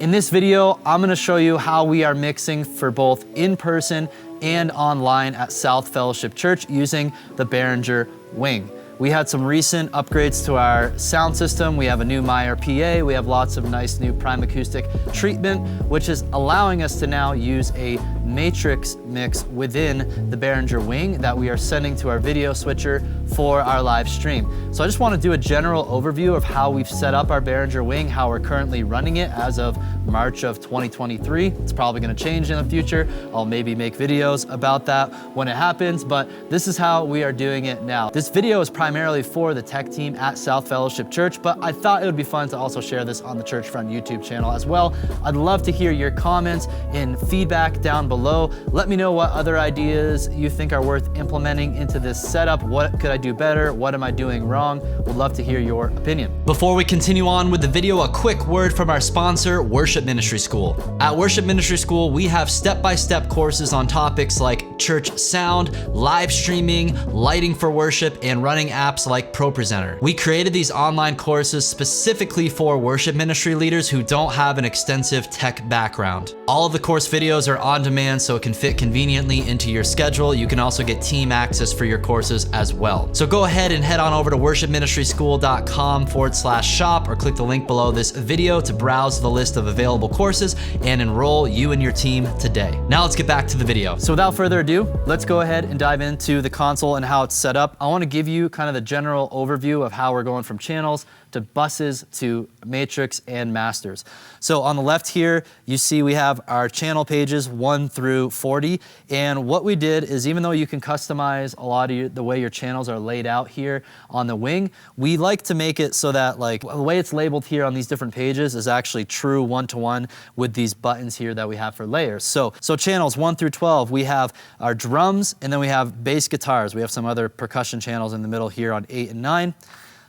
In this video, I'm gonna show you how we are mixing for both in-person and online at South Fellowship Church using the Behringer Wing. We had some recent upgrades to our sound system. We have a new Meyer PA. We have lots of nice new prime acoustic treatment, which is allowing us to now use a matrix mix within the Behringer Wing that we are sending to our video switcher for our live stream. So I just want to do a general overview of how we've set up our Behringer Wing, how we're currently running it as of March of 2023. It's probably going to change in the future. I'll maybe make videos about that when it happens, but this is how we are doing it now. This video is primarily for the tech team at South Fellowship Church, but I thought it would be fun to also share this on the Churchfront YouTube channel as well. I'd love to hear your comments and feedback down below. Let me know what other ideas you think are worth implementing into this setup. What could I do better? What am I doing wrong? Would love to hear your opinion. Before we continue on with the video, a quick word from our sponsor, Worship Ministry School. At Worship Ministry School, we have step-by-step courses on topics like church sound, live streaming, lighting for worship, and running apps like ProPresenter. We created these online courses specifically for worship ministry leaders who don't have an extensive tech background. All of the course videos are on demand, so it can fit conveniently into your schedule. You can also get team access for your courses as well. So go ahead and head on over to worshipministryschool.com/shop or click the link below this video to browse the list of available courses and enroll you and your team today. Now let's get back to the video. So without further ado, let's go ahead and dive into the console and how it's set up. I want to give you kind of the general overview of how we're going from channels to buses to matrix and masters. So on the left here, you see we have our channel pages 1 through 40. And what we did is, even though you can customize a lot of the way your channels are laid out here on the wing, we like to make it so that like the way it's labeled here on these different pages is actually true one-to-one with these buttons here that we have for layers. So channels 1 through 12, we have our drums, and then we have bass guitars. We have some other percussion channels in the middle here on 8 and 9.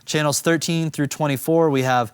Channels 13 through 24, we have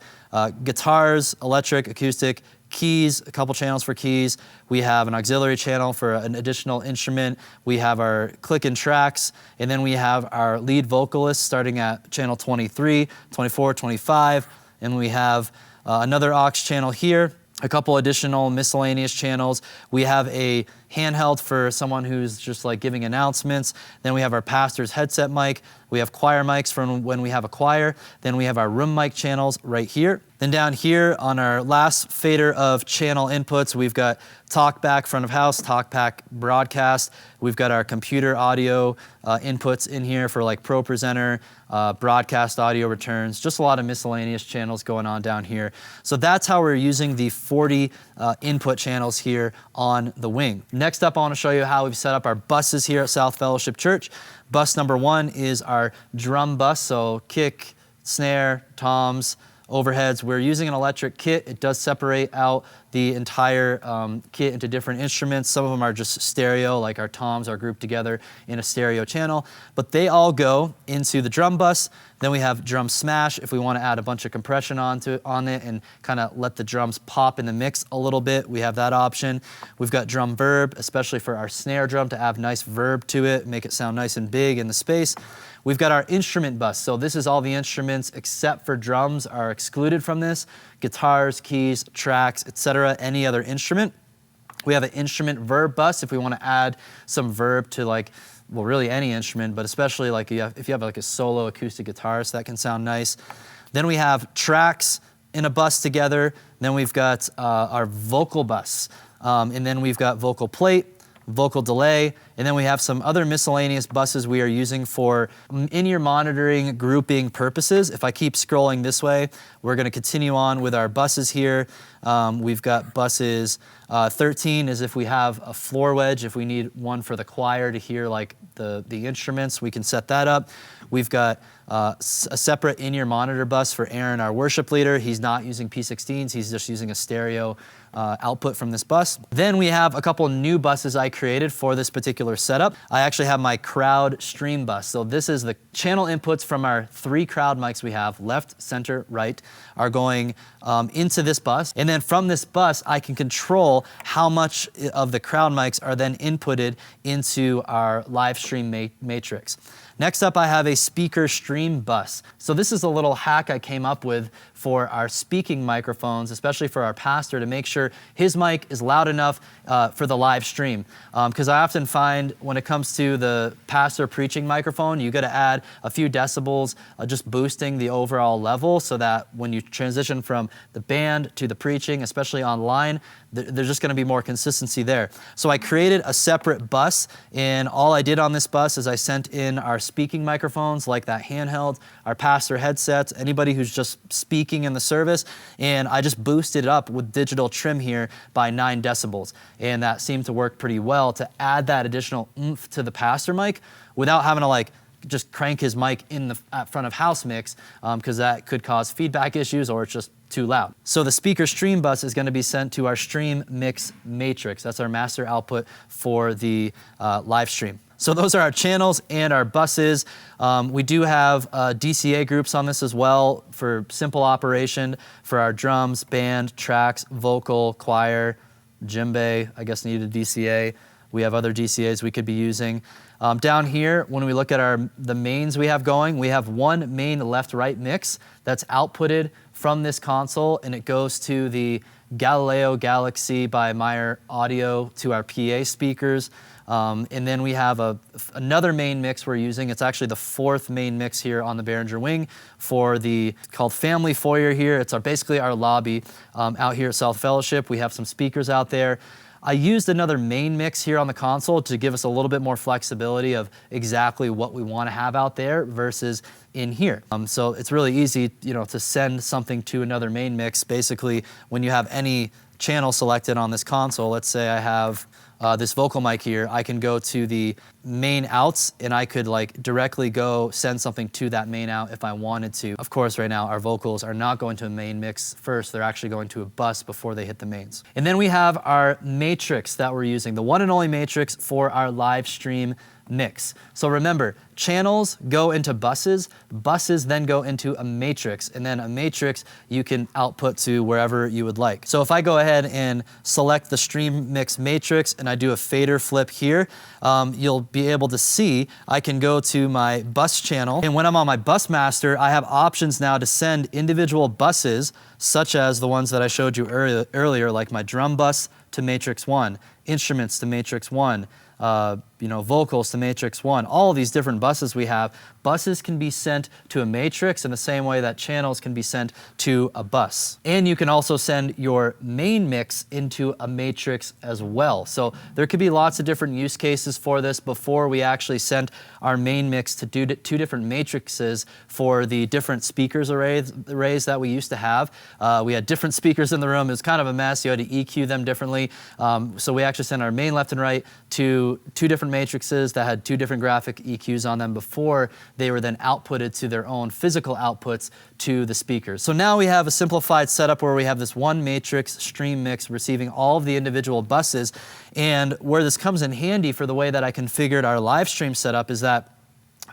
guitars, electric, acoustic, keys, a couple channels for keys. We have an auxiliary channel for an additional instrument. We have our click and tracks, and then we have our lead vocalist starting at channel 23, 24, 25, and we have another aux channel here, a couple additional miscellaneous channels. We have a handheld for someone who's just like giving announcements. Then we have our pastor's headset mic. We have choir mics from when we have a choir. Then we have our room mic channels right here. Then down here on our last fader of channel inputs, we've got talkback front of house, talkback broadcast. We've got our computer audio inputs in here for like ProPresenter, broadcast audio returns, just a lot of miscellaneous channels going on down here. So that's how we're using the 40 input channels here on the wing. Next up, I want to show you how we've set up our buses here at South Fellowship Church. Bus number 1 is our drum bus, so kick, snare, toms, overheads. We're using an electric kit. It does separate out the entire kit into different instruments. Some of them are just stereo, like our toms are grouped together in a stereo channel, but they all go into the drum bus. Then we have drum smash if we want to add a bunch of compression on it and kind of let the drums pop in the mix a little bit. We have that option. We've got drum verb, especially for our snare drum to add nice verb to it, make it sound nice and big in the space. We've got our instrument bus. So this is all the instruments except for drums are excluded from this. Guitars, keys, tracks, etc., any other instrument. We have an instrument verb bus if we want to add some verb to like, well, really any instrument, but especially like if you have like a solo acoustic guitarist, that can sound nice. Then we have tracks in a bus together. Then we've got our vocal bus. And then we've got vocal plate, vocal delay, and then we have some other miscellaneous buses we are using for in-ear monitoring grouping purposes. If I keep scrolling this way, we're going to continue on with our buses here. We've got buses 13 is if we have a floor wedge, if we need one for the choir to hear like the instruments, we can set that up. We've got a separate in-ear monitor bus for Aaron, our worship leader. He's not using P16s, he's just using a stereo output from this bus. Then we have a couple new buses I created for this particular setup. I actually have my crowd stream bus. So this is the channel inputs from our 3 crowd mics we have, left, center, right, are going into this bus. And then from this bus, I can control how much of the crowd mics are then inputted into our live stream matrix. Next up, I have a speaker stream bus. So this is a little hack I came up with for our speaking microphones, especially for our pastor, to make sure his mic is loud enough for the live stream. Because I often find when it comes to the pastor preaching microphone, you got to add a few decibels, just boosting the overall level so that when you transition from the band to the preaching, especially online, there's just going to be more consistency there. So I created a separate bus, and all I did on this bus is I sent in our speaking microphones, like that handheld, our pastor headsets, anybody who's just speaking in the service, and I just boosted it up with digital trim here by 9 decibels. And that seemed to work pretty well to add that additional oomph to the pastor mic without having to like just crank his mic in the front of house mix, because that could cause feedback issues or it's just too loud. So the speaker stream bus is going to be sent to our stream mix matrix. That's our master output for the live stream. So those are our channels and our buses. We do have DCA groups on this as well for simple operation for our drums, band, tracks, vocal, choir, djembe, I guess needed DCA. We have other DCAs we could be using. Down here, when we look at the mains we have going, we have one main left-right mix that's outputted from this console, and it goes to the Galileo Galaxy by Meyer Audio to our PA speakers. And then we have another main mix we're using. It's actually the 4th main mix here on the Behringer wing for called Family Foyer here. It's basically our lobby out here at South Fellowship. We have some speakers out there. I used another main mix here on the console to give us a little bit more flexibility of exactly what we want to have out there versus in here. So it's really easy, to send something to another main mix. Basically, when you have any channel selected on this console, let's say I have this vocal mic here, I can go to the main outs and I could directly go send something to that main out if I wanted to. Of course, right now our vocals are not going to a main mix first, they're actually going to a bus before they hit the mains. And then we have our matrix that we're using, the one and only matrix for our live stream mix. So remember, channels go into buses, buses then go into a matrix, and then a matrix you can output to wherever you would like. So if I go ahead and select the stream mix matrix and I do a fader flip here, you'll be able to see I can go to my bus channel, and when I'm on my bus master, I have options now to send individual buses, such as the ones that I showed you earlier, like my drum bus to matrix 1, instruments to matrix 1, vocals to matrix 1, all of these different buses we have. Buses can be sent to a matrix in the same way that channels can be sent to a bus. And you can also send your main mix into a matrix as well. So there could be lots of different use cases for this before we actually sent our main mix to do 2 different matrices for the different speakers arrays that we used to have. We had different speakers in the room. It was kind of a mess. You had to EQ them differently. So we actually sent our main left and right to 2 different matrices that had 2 different graphic EQs on them before they were then outputted to their own physical outputs to the speakers. So now we have a simplified setup where we have this one matrix stream mix receiving all of the individual buses. And where this comes in handy for the way that I configured our live stream setup is that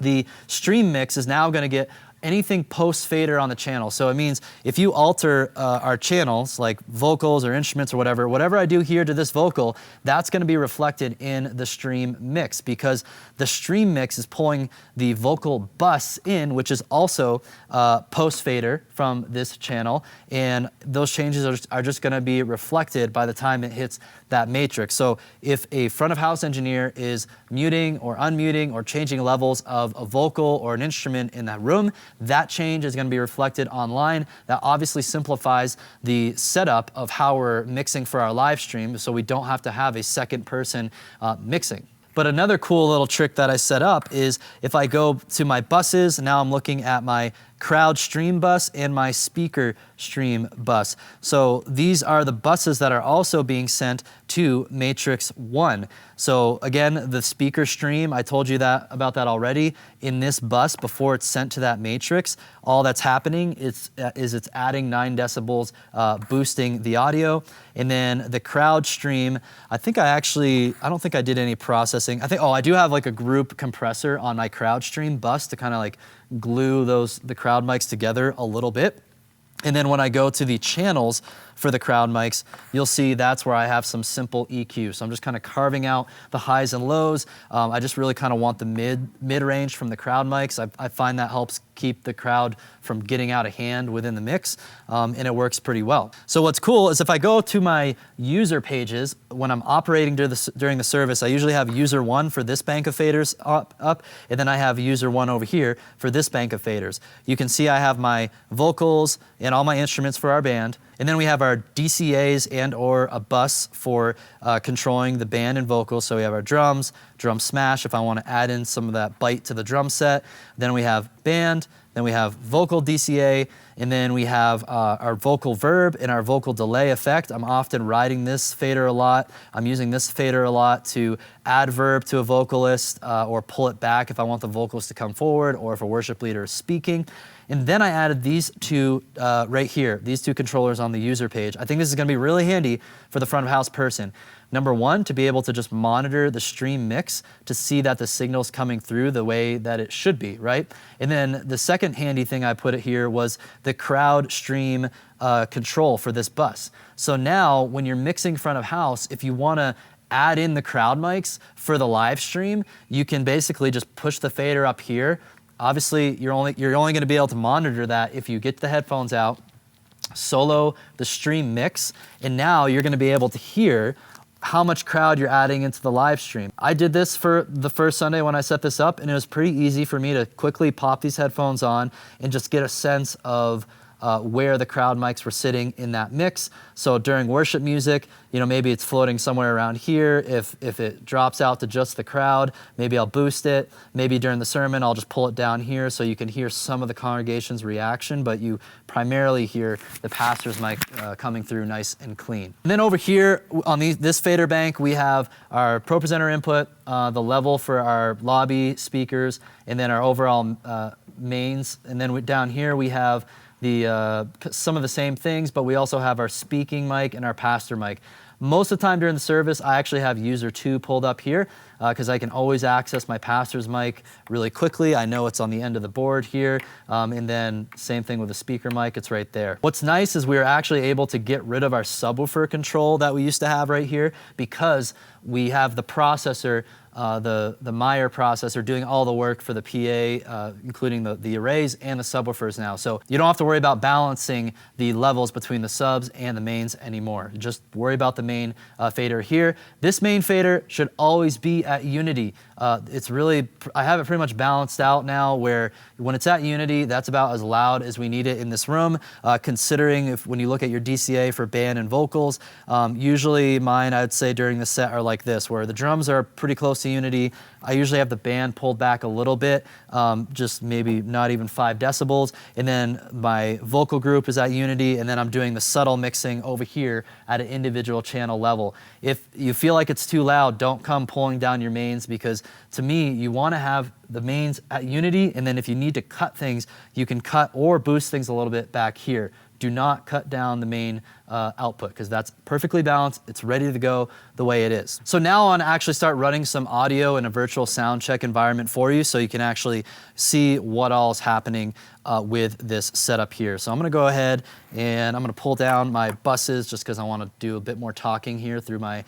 the stream mix is now going to get anything post-fader on the channel. So it means if you alter our channels, like vocals or instruments or whatever I do here to this vocal, that's gonna be reflected in the stream mix, because the stream mix is pulling the vocal bus in, which is also post-fader from this channel, and those changes are just gonna be reflected by the time it hits that matrix. So if a front of house engineer is muting or unmuting or changing levels of a vocal or an instrument in that room, that change is going to be reflected online. That obviously simplifies the setup of how we're mixing for our live stream, so we don't have to have a second person mixing. But another cool little trick that I set up is if I go to my buses, now I'm looking at my crowd stream bus and my speaker stream bus. So these are the buses that are also being sent to matrix 1. So again, the speaker stream, I told you about that already. In this bus, before it's sent to that matrix, all that's happening is it's adding 9 decibels, boosting the audio. And then the crowd stream, I don't think I did any processing. I do have like a group compressor on my crowd stream bus to kind of like glue the crowd mics together a little bit. And then when I go to the channels for the crowd mics, you'll see that's where I have some simple EQ. So I'm just kind of carving out the highs and lows. I just really kind of want the mid-range from the crowd mics. I find that helps keep the crowd from getting out of hand within the mix, and it works pretty well. So what's cool is if I go to my user pages, when I'm operating during the service, I usually have user 1 for this bank of faders up, and then I have user 1 over here for this bank of faders. You can see I have my vocals and all my instruments for our band, and then we have our DCAs and or a bus for controlling the band and vocals. So we have our drums, drum smash if I want to add in some of that bite to the drum set. Then we have band, then we have vocal DCA, and then we have our vocal verb and our vocal delay effect. I'm often riding this fader a lot. I'm using this fader a lot to add verb to a vocalist or pull it back if I want the vocalist to come forward or if a worship leader is speaking. And then I added these two right here, these two controllers on the user page. I think this is going to be really handy for the front of house person. Number one, to be able to just monitor the stream mix to see that the signal's coming through the way that it should be, right? And then the second handy thing I put it here was the crowd stream control for this bus. So now when you're mixing front of house, if you want to add in the crowd mics for the live stream, you can basically just push the fader up here. Obviously, you're only going to be able to monitor that if you get the headphones out, solo the stream mix, and now you're going to be able to hear how much crowd you're adding into the live stream. I did this for the first Sunday when I set this up, and it was pretty easy for me to quickly pop these headphones on and just get a sense of where the crowd mics were sitting in that mix. So during worship music, you know, maybe it's floating somewhere around here. If it drops out to just the crowd, maybe I'll boost it. Maybe during the sermon, I'll just pull it down here so you can hear some of the congregation's reaction, but you primarily hear the pastor's mic coming through nice and clean. And then over here on this fader bank, we have our Pro Presenter input, the level for our lobby speakers, and then our overall mains. And then down here we have some of the same things, but we also have our speaking mic and our pastor mic. Most of the time during the service, I actually have user 2 pulled up here because I can always access my pastor's mic really quickly. I know it's on the end of the board here. And then same thing with the speaker mic, it's right there. What's nice is we are actually able to get rid of our subwoofer control that we used to have right here because we have the processor, the Meyer processor doing all the work for the PA, including the arrays and the subwoofers now. So you don't have to worry about balancing the levels between the subs and the mains anymore. Just worry about the main fader here. This main fader should always be at unity. It's really, I have it pretty much balanced out now where when it's at unity, that's about as loud as we need it in this room. Considering when you look at your DCA for band and vocals, usually mine, I'd say during the set are like this, where the drums are pretty close to unity. I usually have the band pulled back a little bit, just maybe not even 5 decibels. And then my vocal group is at unity, and then I'm doing the subtle mixing over here at an individual channel level. If you feel like it's too loud, don't come pulling down your mains because to me, you want to have the mains at unity, and then if you need to cut things, you can cut or boost things a little bit back here. Do not cut down the main output because that's perfectly balanced. It's ready to go the way it is. So now I want to actually start running some audio in a virtual sound check environment for you so you can actually see what all is happening with this setup here. So I'm going to go ahead and I'm going to pull down my buses just because I want to do a bit more talking here through my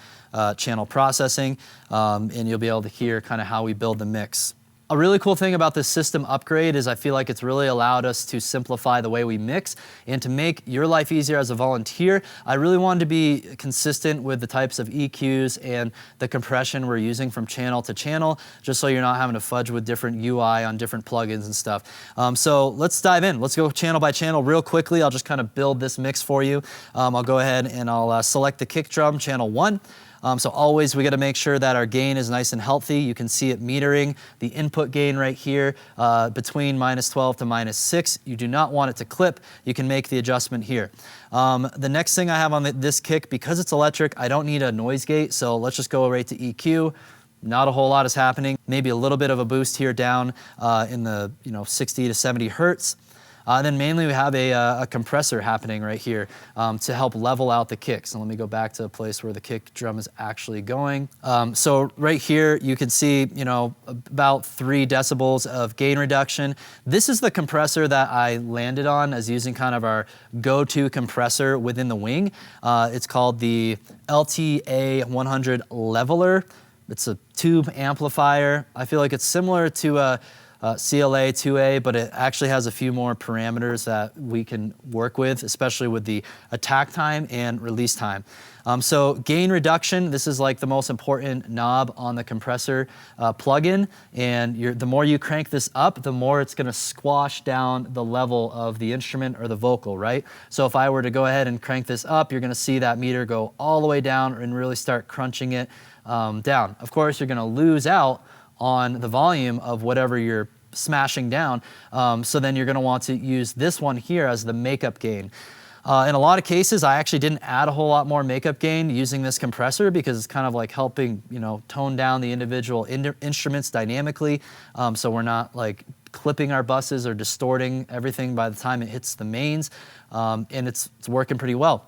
channel processing, and you'll be able to hear kind of how we build the mix. A really cool thing about this system upgrade is I feel like it's really allowed us to simplify the way we mix and to make your life easier as a volunteer. I really wanted to be consistent with the types of EQs and the compression we're using from channel to channel, just so you're not having to fudge with different UI on different plugins and stuff. So let's dive in. Let's go channel by channel real quickly. I'll just kind of build this mix for you. I'll go ahead and I'll select the kick drum, channel 1. So always we got to make sure that our gain is nice and healthy. You can see it metering the input gain right here between -12 to -6. You do not want it to clip. You can make the adjustment here. The next thing I have on this kick, because it's electric, I don't need a noise gate. So let's just go right to EQ. Not a whole lot is happening. Maybe a little bit of a boost here down in the 60 to 70 hertz. Then mainly we have a compressor happening right here to help level out the kick. So let me go back to a place where the kick drum is actually going. So right here you can see, you know, about 3 decibels of gain reduction. This is the compressor that I landed on as using kind of our go-to compressor within the wing. It's called the LTA 100 Leveler. It's a tube amplifier. I feel like it's similar to a CLA 2A, but it actually has a few more parameters that we can work with, especially with the attack time and release time. So gain reduction, this is like the most important knob on the compressor plugin, and the more you crank this up, the more it's gonna squash down the level of the instrument or the vocal, right? So if I were to go ahead and crank this up, you're gonna see that meter go all the way down and really start crunching it down. Of course, you're gonna lose out on the volume of whatever you're smashing down. So then you're gonna want to use this one here as the makeup gain. In a lot of cases, I actually didn't add a whole lot more makeup gain using this compressor because it's kind of like helping, you know, tone down the individual instruments dynamically. So we're not like clipping our buses or distorting everything by the time it hits the mains. And it's working pretty well.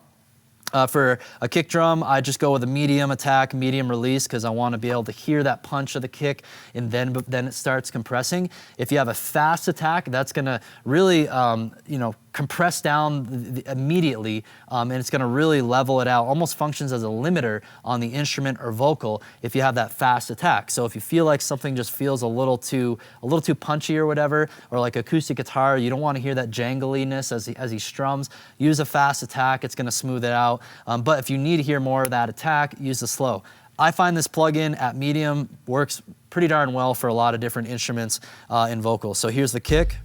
For a kick drum, I just go with a medium attack, medium release, because I want to be able to hear that punch of the kick, and then it starts compressing. If you have a fast attack, that's going to really, you know, compress down immediately, and it's going to really level it out. Almost functions as a limiter on the instrument or vocal if you have that fast attack. So if you feel like something just feels a little too punchy or whatever, or like acoustic guitar, you don't want to hear that jangliness as he strums, use a fast attack. It's going to smooth it out. But if you need to hear more of that attack, use the slow. I find this plugin at medium works pretty darn well for a lot of different instruments and vocals. So here's the kick.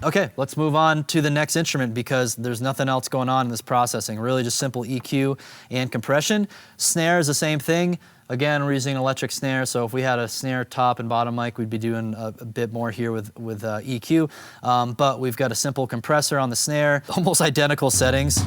Okay, let's move on to the next instrument because there's nothing else going on in this processing. Really just simple EQ and compression. Snare is the same thing. Again, we're using an electric snare, so if we had a snare top and bottom mic, we'd be doing a bit more here with EQ. But we've got a simple compressor on the snare, almost identical settings.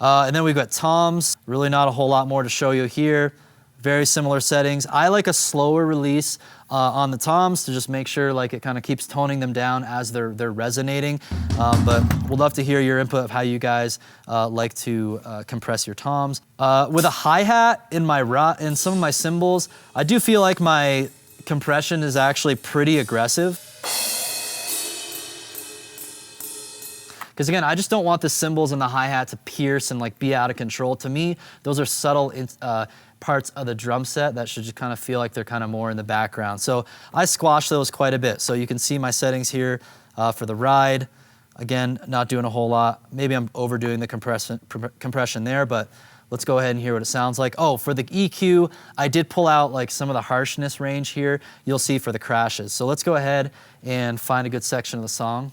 And then we've got toms. Really not a whole lot more to show you here. Very similar settings. I like a slower release on the toms to just make sure like it kind of keeps toning them down as they're resonating. But we'd love to hear your input of how you guys like to compress your toms. With a hi-hat in some of my cymbals, I do feel like my compression is actually pretty aggressive. Because again, I just don't want the cymbals and the hi-hat to pierce and like be out of control. To me, those are subtle parts of the drum set that should just kind of feel like they're kind of more in the background. So I squash those quite a bit. So you can see my settings here for the ride. Again, not doing a whole lot. Maybe I'm overdoing the compression there, but let's go ahead and hear what it sounds like. Oh, for the EQ, I did pull out like some of the harshness range here. You'll see for the crashes. So let's go ahead and find a good section of the song.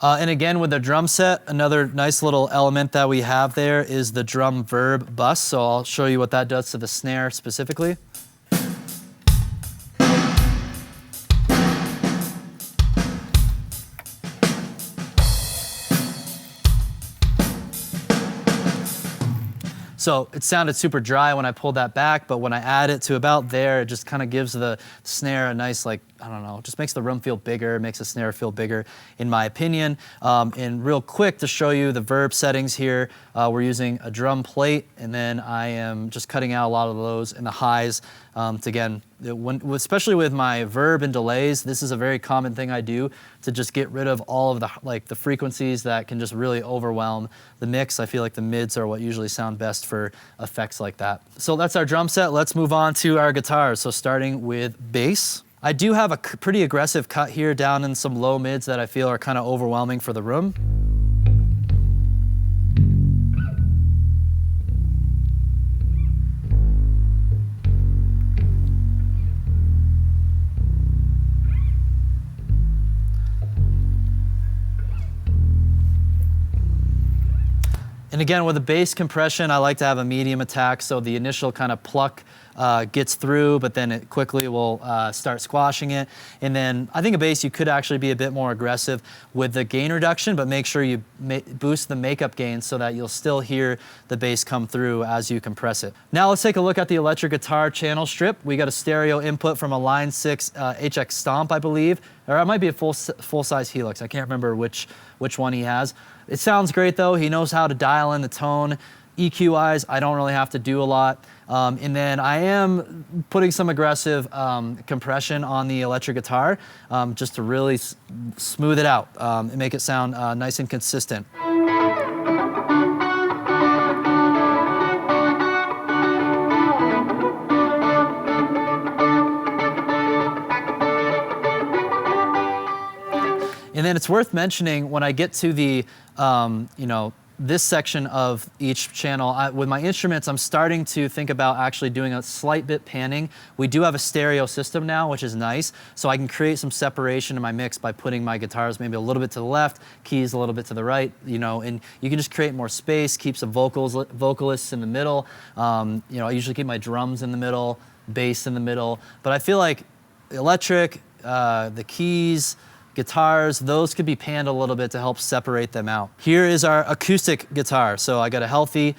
And again, with the drum set, another nice little element that we have there is the drum verb bus. So I'll show you what that does to the snare specifically. So it sounded super dry when I pulled that back, but when I add it to about there, it just kind of gives the snare a nice, like, I don't know, just makes the room feel bigger, makes the snare feel bigger, in my opinion. And real quick to show you the verb settings here, we're using a drum plate, and then I am just cutting out a lot of those in the highs. Again, especially with my verb and delays, this is a very common thing I do to just get rid of all of the frequencies that can just really overwhelm the mix. I feel like the mids are what usually sound best for effects like that. So that's our drum set. Let's move on to our guitars. So starting with bass. I do have a pretty aggressive cut here down in some low mids that I feel are kind of overwhelming for the room. And again, with the bass compression, I like to have a medium attack, so the initial kind of pluck gets through, but then it quickly will start squashing it. And then I think a bass, you could actually be a bit more aggressive with the gain reduction, but make sure you boost the makeup gain so that you'll still hear the bass come through as you compress it. Now let's take a look at the electric guitar channel strip. We got a stereo input from a Line 6 HX Stomp, I believe, or it might be a full-size Helix. I can't remember which one he has. It sounds great though. He knows how to dial in the tone. EQ-wise, I don't really have to do a lot. And then I am putting some aggressive compression on the electric guitar just to really smooth it out and make it sound nice and consistent. And then it's worth mentioning when I get to the, this section of each channel, with my instruments, I'm starting to think about actually doing a slight bit panning. We do have a stereo system now, which is nice, so I can create some separation in my mix by putting my guitars maybe a little bit to the left, keys a little bit to the right, and you can just create more space, keep some vocalists in the middle. I usually keep my drums in the middle, bass in the middle, but I feel like electric, the keys, guitars, those could be panned a little bit to help separate them out. Here is our acoustic guitar. So I got a healthy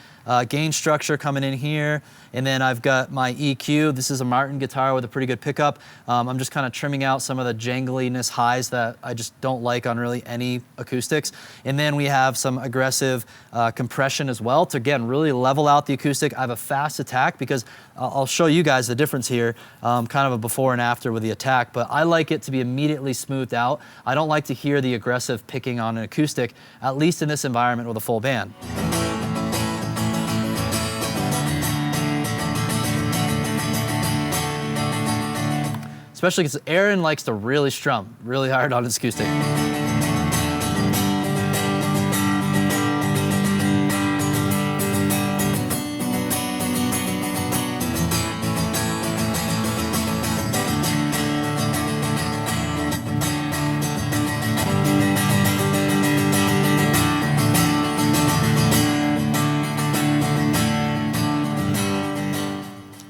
gain structure coming in here, and then I've got my EQ. This is a Martin guitar with a pretty good pickup. I'm just kind of trimming out some of the jangliness highs that I just don't like on really any acoustics. And then we have some aggressive compression as well to, again, really level out the acoustic. I have a fast attack because I'll show you guys the difference here, kind of a before and after with the attack, but I like it to be immediately smoothed out. I don't like to hear the aggressive picking on an acoustic, at least in this environment with a full band. Especially because Aaron likes to really strum really hard on his acoustic.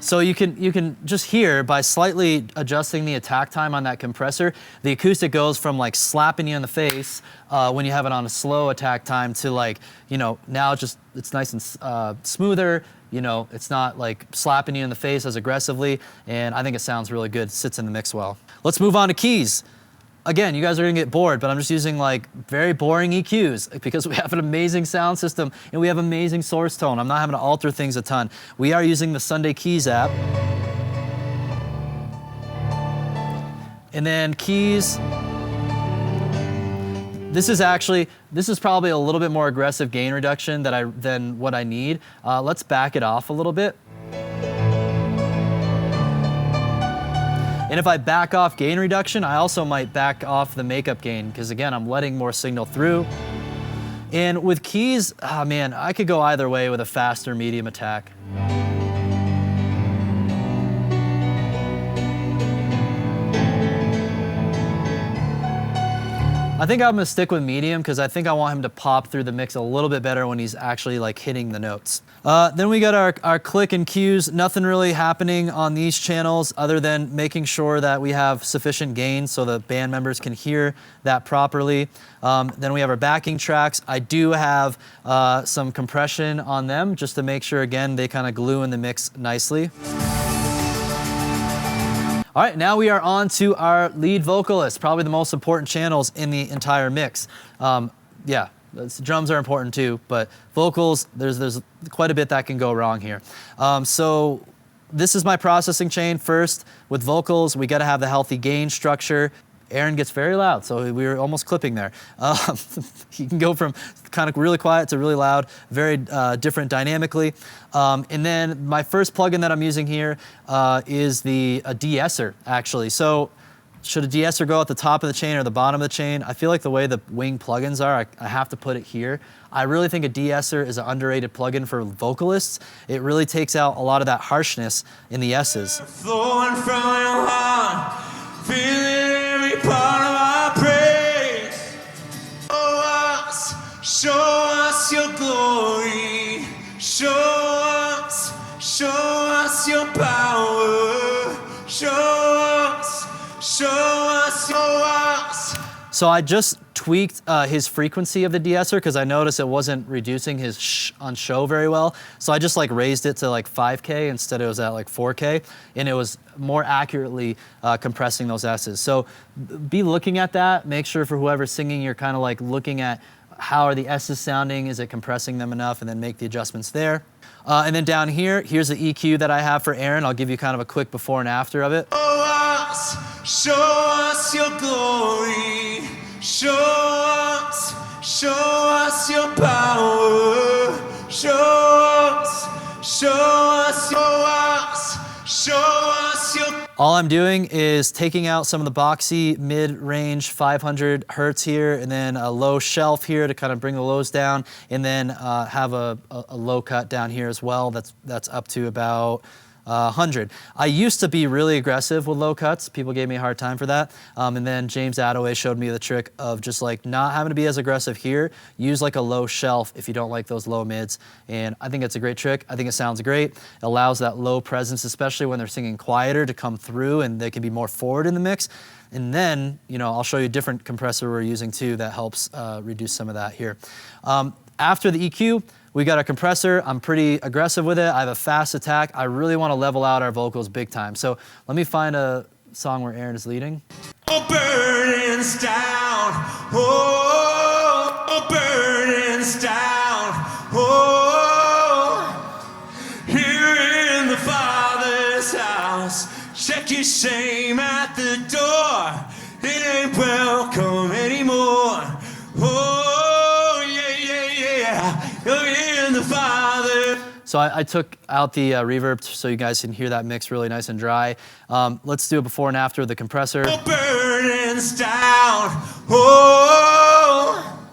So you can just hear by slightly adjusting the attack time on that compressor, the acoustic goes from like slapping you in the face when you have it on a slow attack time to like, now just it's nice and smoother. It's not like slapping you in the face as aggressively, and I think it sounds really good, sits in the mix well. Let's move on to keys. Again, you guys are gonna get bored, but I'm just using like very boring EQs because we have an amazing sound system and we have amazing source tone. I'm not having to alter things a ton. We are using the Sunday Keys app. And then keys. This is probably a little bit more aggressive gain reduction than what I need. Let's back it off a little bit. And if I back off gain reduction, I also might back off the makeup gain because again, I'm letting more signal through. And with keys, man, I could go either way with a fast or medium attack. I think I'm gonna stick with medium because I think I want him to pop through the mix a little bit better when he's actually like hitting the notes. Then we got our click and cues. Nothing really happening on these channels other than making sure that we have sufficient gain so the band members can hear that properly. Then we have our backing tracks. I do have some compression on them just to make sure, again, they kind of glue in the mix nicely. All right, now we are on to our lead vocalist, probably the most important channels in the entire mix. Yeah, drums are important too, but vocals, there's quite a bit that can go wrong here. So this is my processing chain first. With vocals, we gotta have the healthy gain structure. Aaron gets very loud, so we were almost clipping there. He can go from kind of really quiet to really loud, very different dynamically. And then my first plugin that I'm using here is a de-esser, actually. So should a de-esser go at the top of the chain or the bottom of the chain? I feel like the way the Wing plugins are, I have to put it here. I really think a de-esser is an underrated plugin for vocalists. It really takes out a lot of that harshness in the S's. Flowing from your heart, feeling every part of our praise. Show us your glory. So I just tweaked his frequency of the de-esser because I noticed it wasn't reducing his shh on show very well. So I just like raised it to like 5K instead it was at like 4K, and it was more accurately compressing those S's. So be looking at that. Make sure for whoever's singing, you're kind of like looking at how are the S's sounding, is it compressing them enough, and then make the adjustments there. And then down here, here's the EQ that I have for Aaron. I'll give you kind of a quick before and after of it. Show us your glory. Show us your power. Show us your. All I'm doing is taking out some of the boxy mid-range 500 hertz here, and then a low shelf here to kind of bring the lows down, and then have a low cut down here as well. That's up to about 100. I used to be really aggressive with low cuts. People gave me a hard time for that. And then James Attaway showed me the trick of just like not having to be as aggressive here. Use like a low shelf if you don't like those low mids. And I think it's a great trick. I think it sounds great. It allows that low presence, especially when they're singing quieter, to come through and they can be more forward in the mix. And then, you know, I'll show you a different compressor we're using too that helps reduce some of that here. After the EQ, we got a compressor. I'm pretty aggressive with it. I have a fast attack. I really want to level out our vocals big time. So let me find a song where Aaron is leading. Oh, burdens down. Oh, burdens down. Oh, here in the Father's house. Check your shame at the door. It ain't welcome anymore. Oh, yeah. You're in the Father. So I took out the reverb so you guys can hear that mix really nice and dry. Let's do a before and after of the compressor. Oh, burdens down. Oh,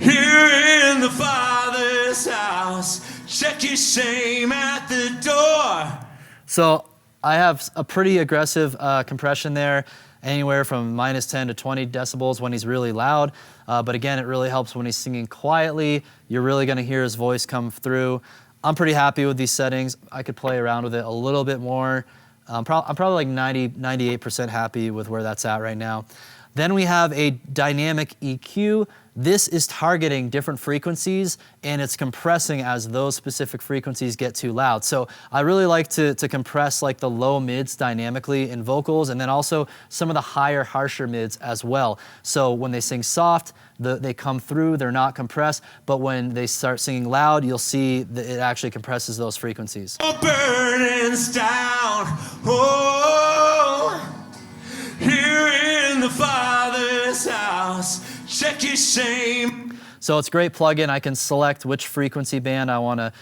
here in the Father's house. Check your shame at the door. So I have a pretty aggressive compression there, anywhere from -10 to 20 decibels when he's really loud. But again, it really helps when he's singing quietly. You're really gonna hear his voice come through. I'm pretty happy with these settings. I could play around with it a little bit more. I'm probably like 98% happy with where that's at right now. Then we have a dynamic EQ. This is targeting different frequencies and it's compressing as those specific frequencies get too loud. So I really like to compress like the low mids dynamically in vocals, and then also some of the higher, harsher mids as well. So when they sing soft, they come through, they're not compressed, but when they start singing loud, you'll see that it actually compresses those frequencies. Oh, burdens down. Oh, here in the Father's house. Check your shame. So it's a great plugin. I can select which frequency band I want to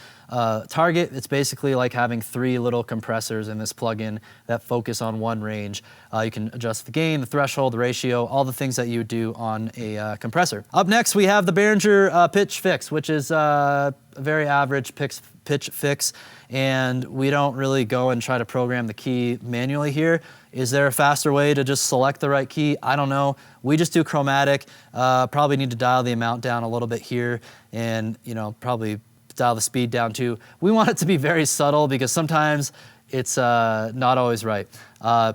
target. It's basically like having 3 little compressors in this plugin that focus on one range. You can adjust the gain, the threshold, the ratio, all the things that you would do on a compressor. Up next, we have the Behringer pitch fix, which is a very average pitch fix, and we don't really go and try to program the key manually here. Is there a faster way to just select the right key? I don't know. We just do chromatic. Probably need to dial the amount down a little bit here, and probably dial the speed down too. We want it to be very subtle because sometimes it's not always right.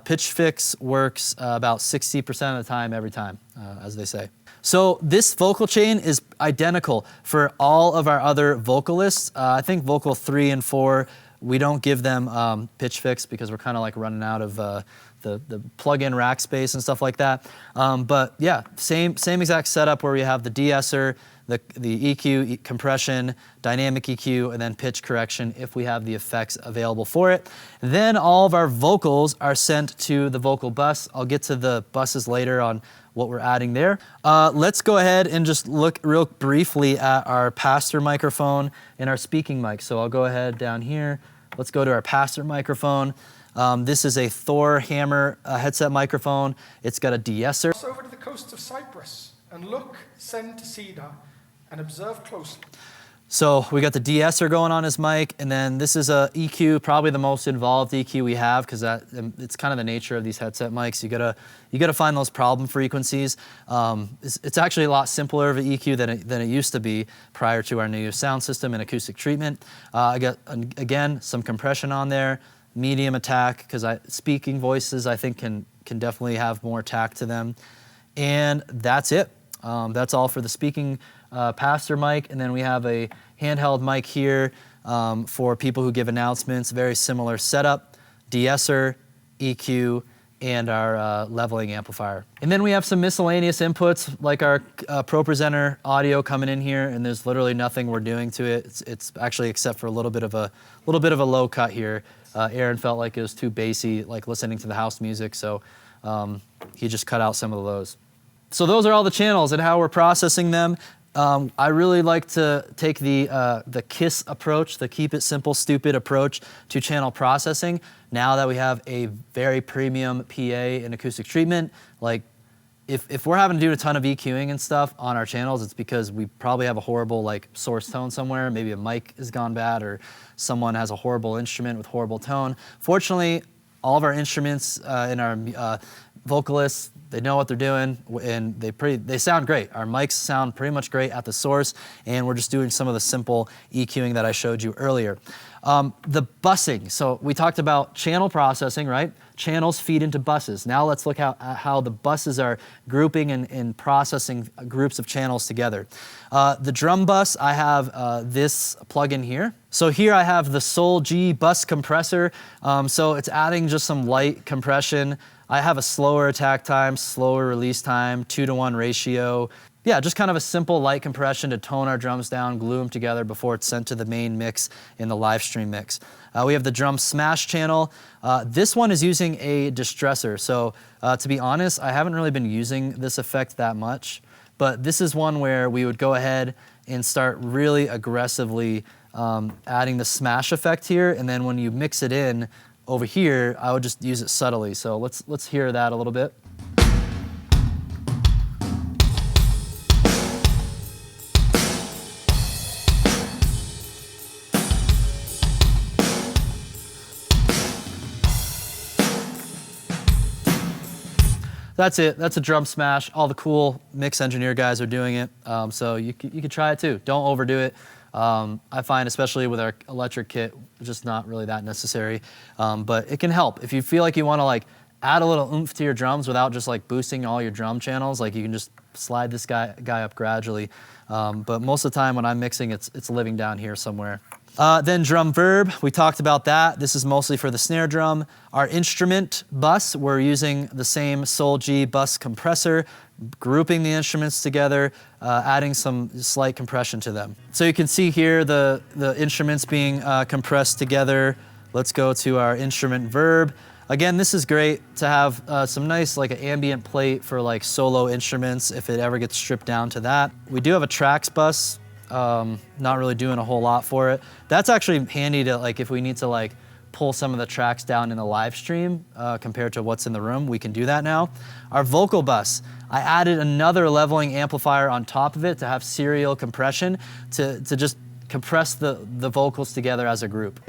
Pitch fix works about 60% of the time, every time, as they say. So this vocal chain is identical for all of our other vocalists. I think vocal 3 and 4, we don't give them pitch fix because we're kind of like running out of the plug-in rack space and stuff like that. But yeah, same exact setup where we have the de-esser, the EQ, compression, dynamic EQ, and then pitch correction if we have the effects available for it. Then all of our vocals are sent to the vocal bus. I'll get to the buses later on what we're adding there. Let's go ahead and just look real briefly at our pastor microphone and our speaking mic. So I'll go ahead down here. Let's go to our pastor microphone. This is a Thor Hammer headset microphone. It's got a de-esser. Cross over to the coast of Cyprus and look, send to Cedar, and observe closely. So we got the de-esser going on his mic, and then this is a EQ, probably the most involved EQ we have because it's kind of the nature of these headset mics. You gotta find those problem frequencies. It's actually a lot simpler of an EQ than it used to be prior to our new sound system and acoustic treatment. I got again some compression on there, medium attack because speaking voices I think can can definitely have more tact to them. And that's it. That's all for the speaking pastor mic. And then we have a handheld mic here for people who give announcements. Very similar setup, de-esser, EQ, and our leveling amplifier. And then we have some miscellaneous inputs like our ProPresenter audio coming in here, and there's literally nothing we're doing to it. It's actually except for a little bit of a low cut here. Aaron felt like it was too bassy, like listening to the house music, so he just cut out some of the lows. So those are all the channels and how we're processing them. I really like to take the KISS approach, the keep it simple, stupid approach to channel processing. Now that we have a very premium PA and acoustic treatment, like if we're having to do a ton of EQing and stuff on our channels, it's because we probably have a horrible like source tone somewhere. Maybe a mic has gone bad or someone has a horrible instrument with horrible tone. Fortunately, all of our instruments and our vocalists, they know what they're doing, and they sound great. Our mics sound pretty much great at the source, and we're just doing some of the simple EQing that I showed you earlier. The busing, so we talked about channel processing, right? Channels feed into buses. Now let's look at how the buses are grouping and processing groups of channels together. The drum bus, I have this plugin here. So here I have the Soul G bus compressor. So it's adding just some light compression. I have a slower attack time, slower release time, 2-to-1 ratio. Yeah, just kind of a simple light compression to tone our drums down, glue them together before it's sent to the main mix in the live stream mix. We have the drum smash channel. This one is using a distressor. So to be honest, I haven't really been using this effect that much, but this is one where we would go ahead and start really aggressively adding the smash effect here. And then when you mix it in over here, I would just use it subtly. So let's hear that a little bit. That's it. That's a drum smash. All the cool mix engineer guys are doing it. So you could try it too. Don't overdo it. I find, especially with our electric kit, just not really that necessary. But it can help. If you feel like you want to like add a little oomph to your drums without just like boosting all your drum channels, like you can just slide this guy up gradually. But most of the time when I'm mixing, it's living down here somewhere. Then drum verb, we talked about that. This is mostly for the snare drum. Our instrument bus, we're using the same Soul G bus compressor, grouping the instruments together, adding some slight compression to them. So you can see here the instruments being compressed together. Let's go to our instrument verb. Again, this is great to have some nice like an ambient plate for like solo instruments if it ever gets stripped down to that. We do have a tracks bus. Not really doing a whole lot for it. That's actually handy to like if we need to like pull some of the tracks down in the live stream compared to what's in the room, we can do that now. Our vocal bus, I added another leveling amplifier on top of it to have serial compression to just compress the vocals together as a group.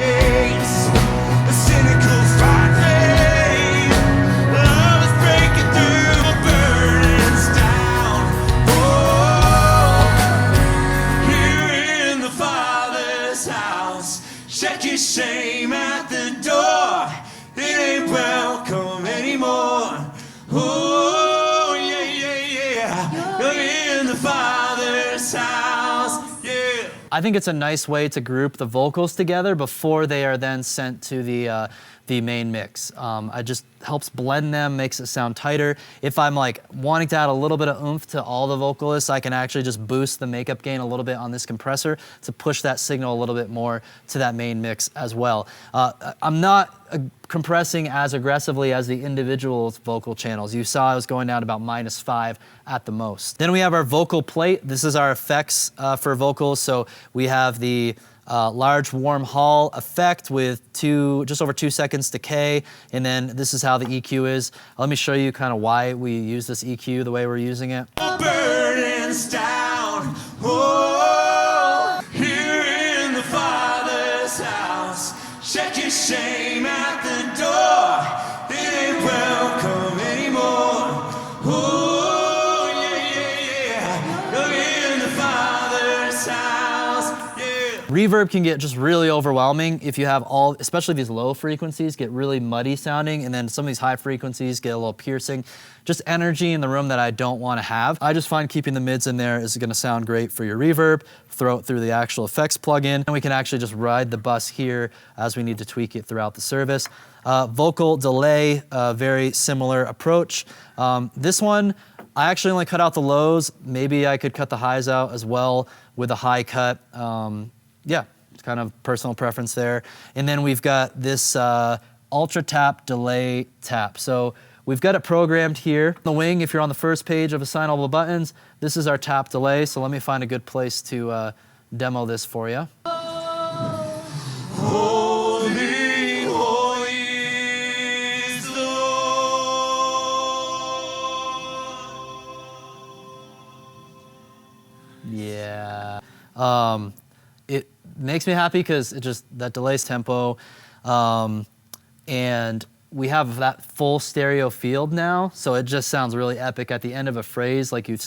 Check your shame at the door. It ain't welcome anymore. Oh, yeah, yeah, yeah. You're in the Father's house, yeah. I think it's a nice way to group the vocals together before they are then sent to the main mix. It just helps blend them, makes it sound tighter. If I'm like wanting to add a little bit of oomph to all the vocalists, I can actually just boost the makeup gain a little bit on this compressor to push that signal a little bit more to that main mix as well. I'm not compressing as aggressively as the individual vocal channels. You saw I was going down about -5 at the most. Then we have our vocal plate. This is our effects for vocals. So we have the large warm hall effect with just over 2 seconds decay, and then this is how the EQ is. Let me show you kind of why we use this EQ the way we're using it. Burdens down, oh, here in the Father's house. Check your shame at the door. It ain't welcome anymore. Oh, yeah, yeah, yeah. You're in the Father's house, yeah. Reverb can get just really overwhelming if you have all, especially these low frequencies get really muddy sounding, and then some of these high frequencies get a little piercing. Just energy in the room that I don't want to have. I just find keeping the mids in there is going to sound great for your reverb. Throw it through the actual effects plugin, and we can actually just ride the bus here as we need to tweak it throughout the service. Vocal delay, very similar approach. This one, I actually only cut out the lows. Maybe I could cut the highs out as well with a high cut. Yeah, it's kind of personal preference there. And then we've got this ultra tap delay tap. So we've got it programmed here. The wing, if you're on the first page of Assignable Buttons, this is our tap delay. So let me find a good place to demo this for you. Holy, holy is the Lord. Yeah. It makes me happy because it just, that delays tempo. And we have that full stereo field now, so it just sounds really epic at the end of a phrase, like you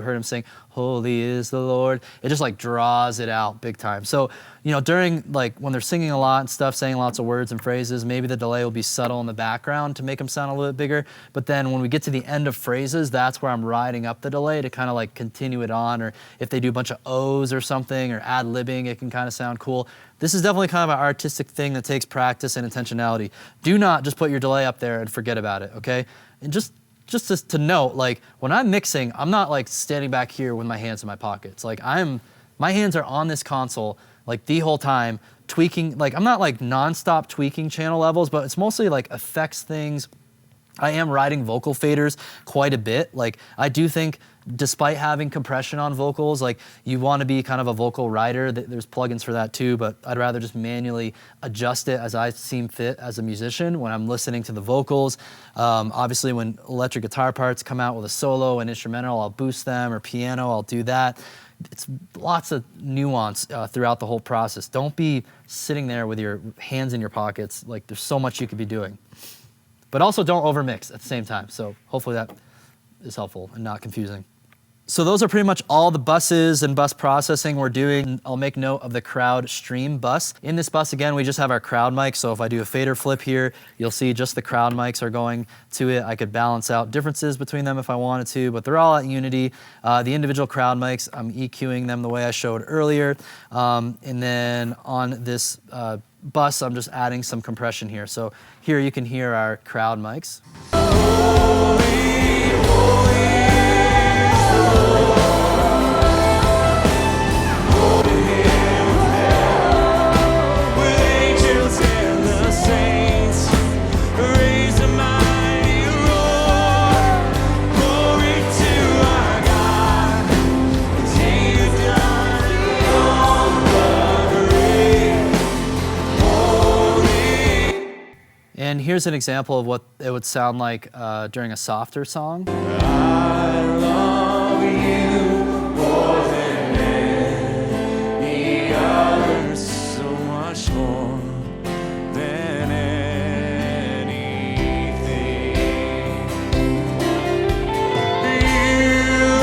heard him saying, "Holy is the Lord." It just like draws it out big time. So, you know, during like when they're singing a lot and stuff, saying lots of words and phrases, maybe the delay will be subtle in the background to make them sound a little bit bigger. But then when we get to the end of phrases, that's where I'm riding up the delay to kind of like continue it on. Or if they do a bunch of O's or something or ad-libbing, it can kind of sound cool. This is definitely kind of an artistic thing that takes practice and intentionality. Do not just put your delay up there and forget about it, okay? And just to note, like when I'm mixing, I'm not like standing back here with my hands in my pockets. Like my hands are on this console like the whole time, tweaking. Like I'm not like nonstop tweaking channel levels, but it's mostly like effects things. I am riding vocal faders quite a bit. Like I do think despite having compression on vocals, like you want to be kind of a vocal rider. There's plugins for that too, but I'd rather just manually adjust it as I seem fit as a musician when I'm listening to the vocals. Obviously when electric guitar parts come out with a solo and instrumental, I'll boost them, or piano, I'll do that. It's lots of nuance throughout the whole process. Don't be sitting there with your hands in your pockets. Like there's so much you could be doing. But also don't overmix at the same time. So hopefully that is helpful and not confusing. So those are pretty much all the buses and bus processing we're doing. I'll make note of the crowd stream bus. In this bus, again, we just have our crowd mic. So if I do a fader flip here, you'll see just the crowd mics are going to it. I could balance out differences between them if I wanted to, but they're all at unity. The individual crowd mics, I'm EQing them the way I showed earlier. And then on this bus, I'm just adding some compression here. So here you can hear our crowd mics. Holy, holy. And here's an example of what it would sound like during a softer song. I love you more than any other, so much more than anything. You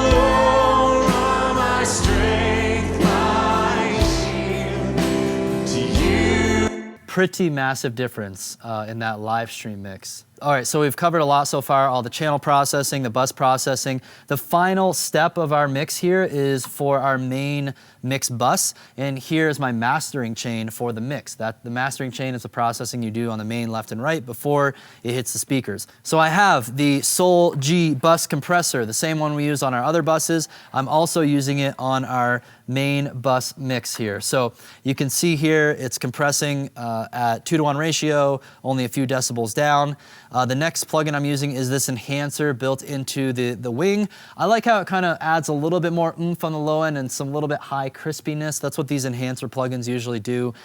alone are my strength, my shield. To you. Pretty massive difference in that live stream mix. All right, so we've covered a lot so far, all the channel processing, the bus processing. The final step of our mix here is for our main mix bus, and here's my mastering chain for the mix. The mastering chain is the processing you do on the main left and right before it hits the speakers. So I have the Soul G bus compressor, the same one we use on our other buses. I'm also using it on our main bus mix here. So you can see here it's compressing at 2:1 ratio, only a few decibels down. The next plugin I'm using is this enhancer built into the wing. I like how it kind of adds a little bit more oomph on the low end and some little bit high crispiness. That's what these enhancer plugins usually do.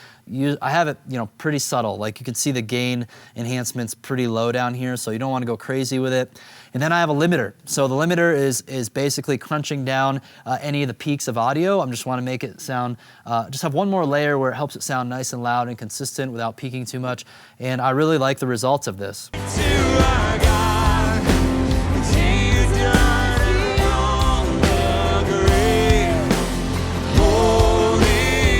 I have it, pretty subtle. Like you can see the gain enhancement's pretty low down here, so you don't want to go crazy with it. And then I have a limiter. So the limiter is basically crunching down any of the peaks of audio. I just want to make it sound, just have one more layer where it helps it sound nice and loud and consistent without peaking too much. And I really like the results of this. Holy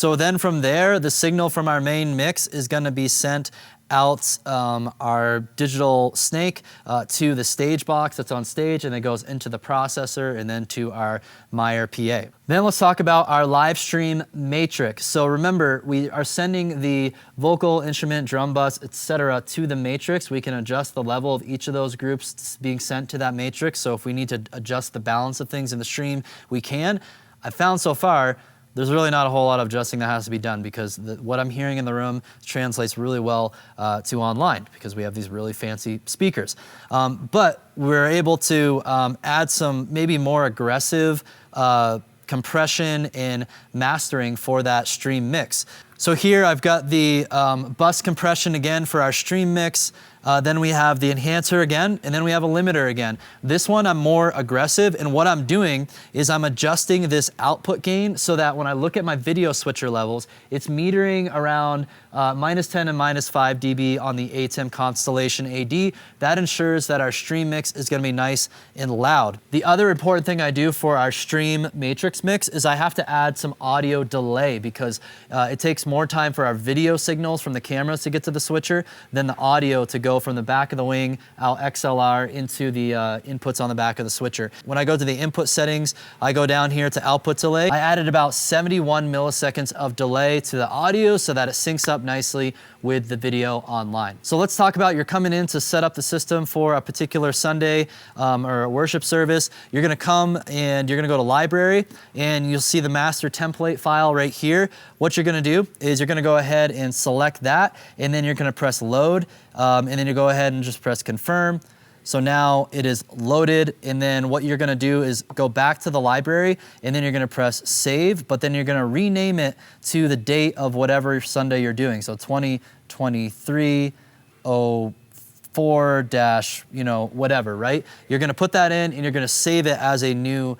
So then from there, the signal from our main mix is gonna be sent out our digital snake to the stage box that's on stage, and it goes into the processor and then to our Meyer PA. Then let's talk about our live stream matrix. So remember, we are sending the vocal, instrument, drum bus, etc. to the matrix. We can adjust the level of each of those groups being sent to that matrix. So if we need to adjust the balance of things in the stream, we can. I found so far, there's really not a whole lot of adjusting that has to be done because what I'm hearing in the room translates really well to online because we have these really fancy speakers. But we're able to add some maybe more aggressive compression and mastering for that stream mix. So here I've got the bus compression again for our stream mix. Then we have the enhancer again, and then we have a limiter again. This one I'm more aggressive, and what I'm doing is I'm adjusting this output gain so that when I look at my video switcher levels, it's metering around -10 and -5 dB on the ATEM Constellation AD. That ensures that our stream mix is gonna be nice and loud. The other important thing I do for our stream matrix mix is I have to add some audio delay because it takes more time for our video signals from the cameras to get to the switcher than the audio to go from the back of the wing out XLR into the inputs on the back of the switcher. When I go to the input settings, I go down here to output delay. I added about 71 milliseconds of delay to the audio so that it syncs up nicely with the video online. So let's talk about you're coming in to set up the system for a particular Sunday or a worship service. You're gonna come and you're gonna go to library and you'll see the master template file right here. What you're gonna do is you're gonna go ahead and select that and then you're gonna press load and then you go ahead and just press confirm. So now it is loaded, and then what you're gonna do is go back to the library and then you're gonna press save, but then you're gonna rename it to the date of whatever Sunday you're doing. So 2023-04- whatever, right? You're gonna put that in and you're gonna save it as a new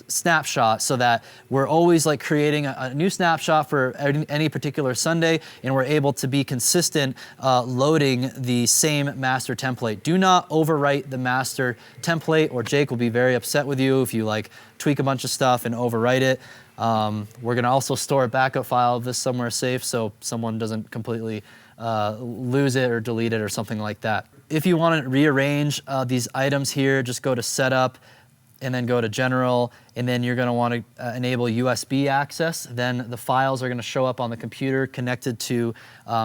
snapshot so that we're always like creating a new snapshot for any particular Sunday, and we're able to be consistent loading the same master template. Do not overwrite the master template or Jake will be very upset with you if you like tweak a bunch of stuff and overwrite it. We're gonna also store a backup file of this somewhere safe so someone doesn't completely lose it or delete it or something like that. If you want to rearrange these items here, just go to setup and then go to general, and then you're gonna wanna enable USB access. Then the files are gonna show up on the computer connected to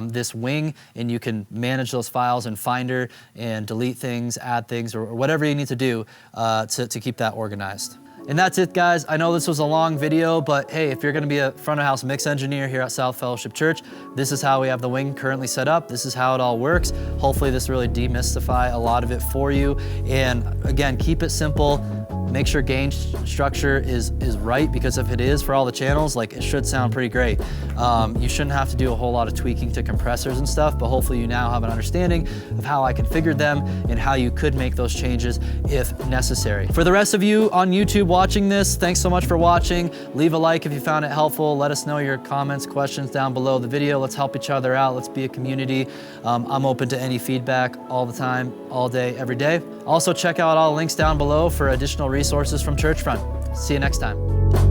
this wing, and you can manage those files in Finder and delete things, add things, or whatever you need to do to keep that organized. And that's it, guys. I know this was a long video, but hey, if you're gonna be a front of house mix engineer here at South Fellowship Church, this is how we have the wing currently set up. This is how it all works. Hopefully this really demystify a lot of it for you. And again, keep it simple. Make sure gain structure is right, because if it is for all the channels, like it should sound pretty great. You shouldn't have to do a whole lot of tweaking to compressors and stuff, but hopefully you now have an understanding of how I configured them and how you could make those changes if necessary. For the rest of you on YouTube watching this, thanks so much for watching. Leave a like if you found it helpful. Let us know your comments, questions down below the video. Let's help each other out. Let's be a community. I'm open to any feedback all the time, all day, every day. Also check out all the links down below for additional resources from Churchfront. See you next time.